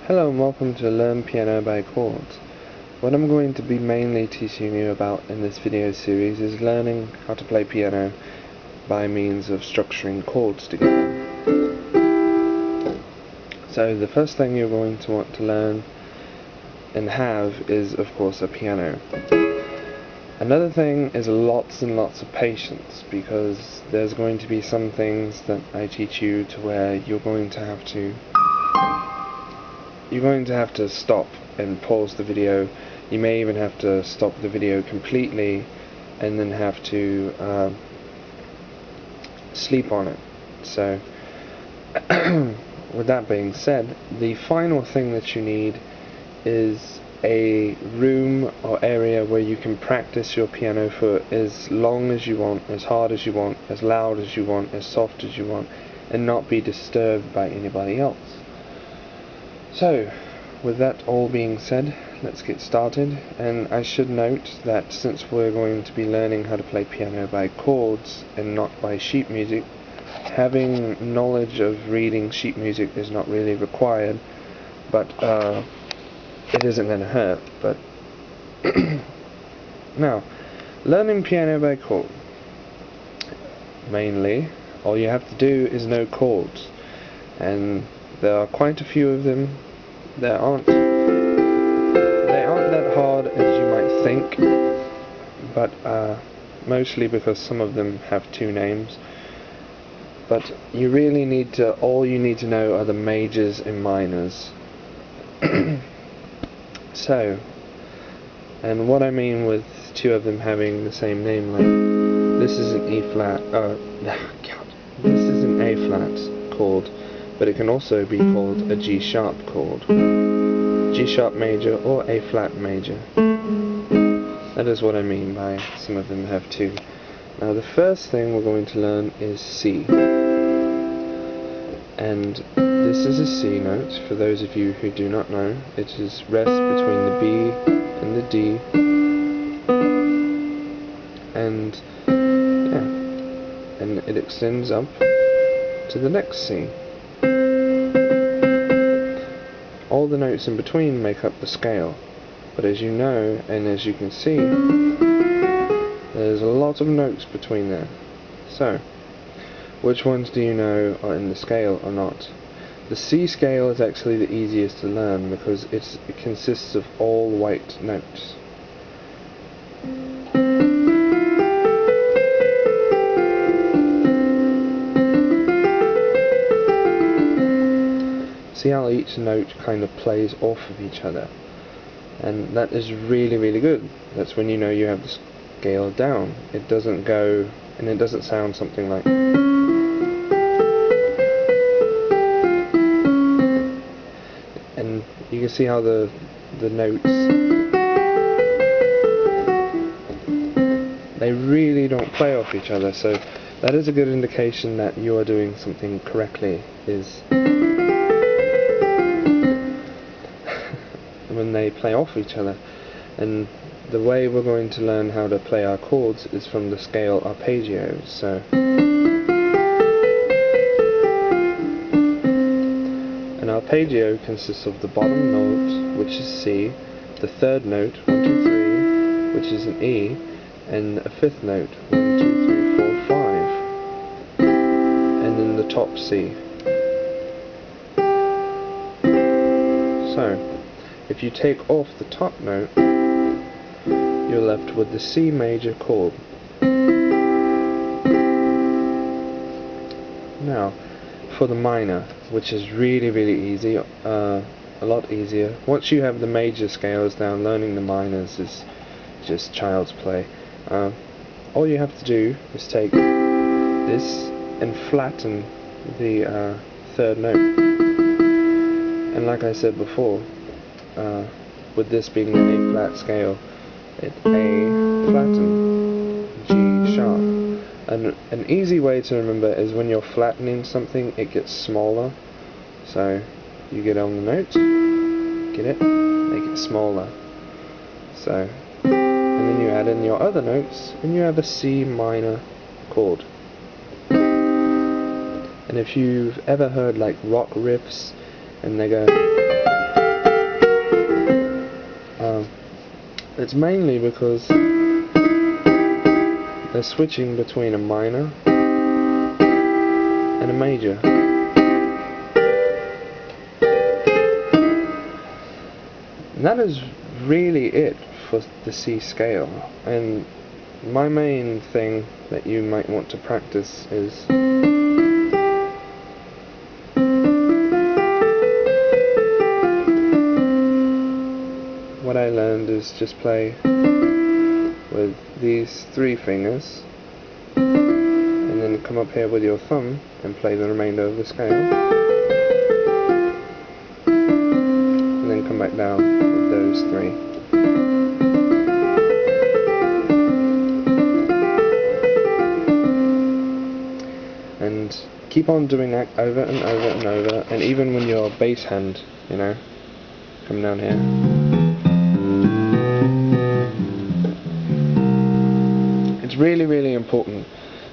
Hello and welcome to Learn Piano by Chords. What I'm going to be mainly teaching you about in this video series is learning how to play piano by means of structuring chords together. So the first thing you're going to want to learn and have is, of course, a piano. Another thing is lots and lots of patience, because there's going to be some things that I teach you to where you're going to have to stop and pause the video. You may even have to stop the video completely and then have to sleep on it. So with that being said, the final thing that you need is a room or area where you can practice your piano for as long as you want, as hard as you want, as loud as you want, as soft as you want, and not be disturbed by anybody else. So, with that all being said, let's get started. And I should note that since we're going to be learning how to play piano by chords and not by sheet music, having knowledge of reading sheet music is not really required, but it isn't going to hurt. But now, learning piano by chord, mainly all you have to do is know chords, and there are quite a few of them. They aren't that hard as you might think, but mostly because some of them have two names. But you really need to, all you need to know are the majors and minors. So, and what I mean with two of them having the same name, like this is an E flat, this is an A flat chord, but it can also be called a G sharp chord, G sharp major or A flat major. That is what I mean by some of them have two. Now the first thing we're going to learn is C, and this is a C note. For those of you who do not know, it is rest between the B and the D, and yeah, and it extends up to the next C. All the notes in between make up the scale, but as you know, and as you can see, there's a lot of notes between there. So, which ones do you know are in the scale or not? The C scale is actually the easiest to learn because it consists of all white notes. See how each note kind of plays off of each other, and that is really, really good. That's when you know you have the scale down. It doesn't go, and it doesn't sound something like, and you can see how the notes, they really don't play off each other. So that is a good indication that you are doing something correctly, is when they play off each other. And the way we're going to learn how to play our chords is from the scale arpeggio. So, an arpeggio consists of the bottom note, which is C, the third note, 1, 2, 3, which is an E, and a fifth note, 1, 2, 3, 4, 5, and then the top C. So, if you take off the top note, you're left with the C major chord. Now, for the minor, which is really, really easy, a lot easier. Once you have the major scales down, learning the minors is just child's play. All you have to do is take this and flatten the third note. And like I said before, with this being the A flat scale, it A flatten, G sharp. And an easy way to remember is when you're flattening something, it gets smaller. So you get on the note, get it, make it smaller. So, and then you add in your other notes, and you have a C minor chord. And if you've ever heard like rock riffs, and they go It's mainly because they're switching between a minor and a major. And that is really it for the C scale. And my main thing that you might want to practice is what I learned is just play with these 3 fingers and then come up here with your thumb and play the remainder of the scale, and then come back down with those 3. And keep on doing that over and over and over, and even when your bass hand, you know, come down here. It's really important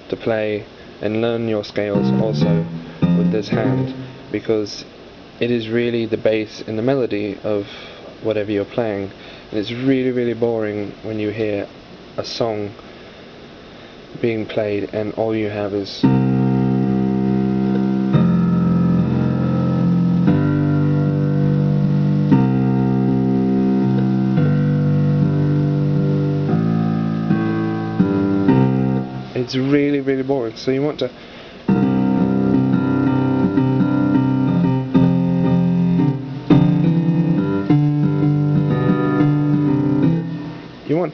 to play and learn your scales also with this hand, because it is really the bass and the melody of whatever you're playing. And it's really boring when you hear a song being played and all you have is it's really boring. So you want to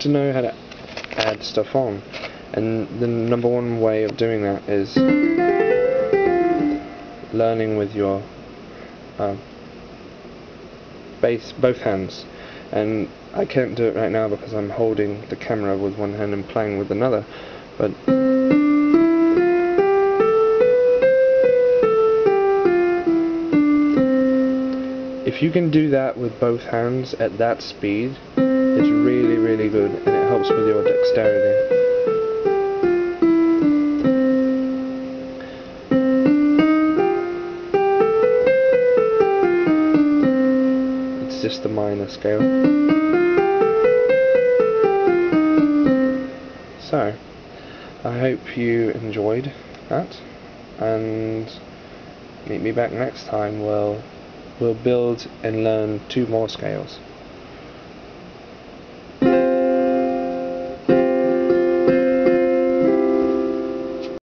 know how to add stuff on, and the number one way of doing that is learning with your bass, both hands. And I can't do it right now because I'm holding the camera with one hand and playing with another, but if you can do that with both hands at that speed, it's really good, and it helps with your dexterity. It's just the minor scale. So, I hope you enjoyed that, and meet me back next time. We'll build and learn 2 more scales.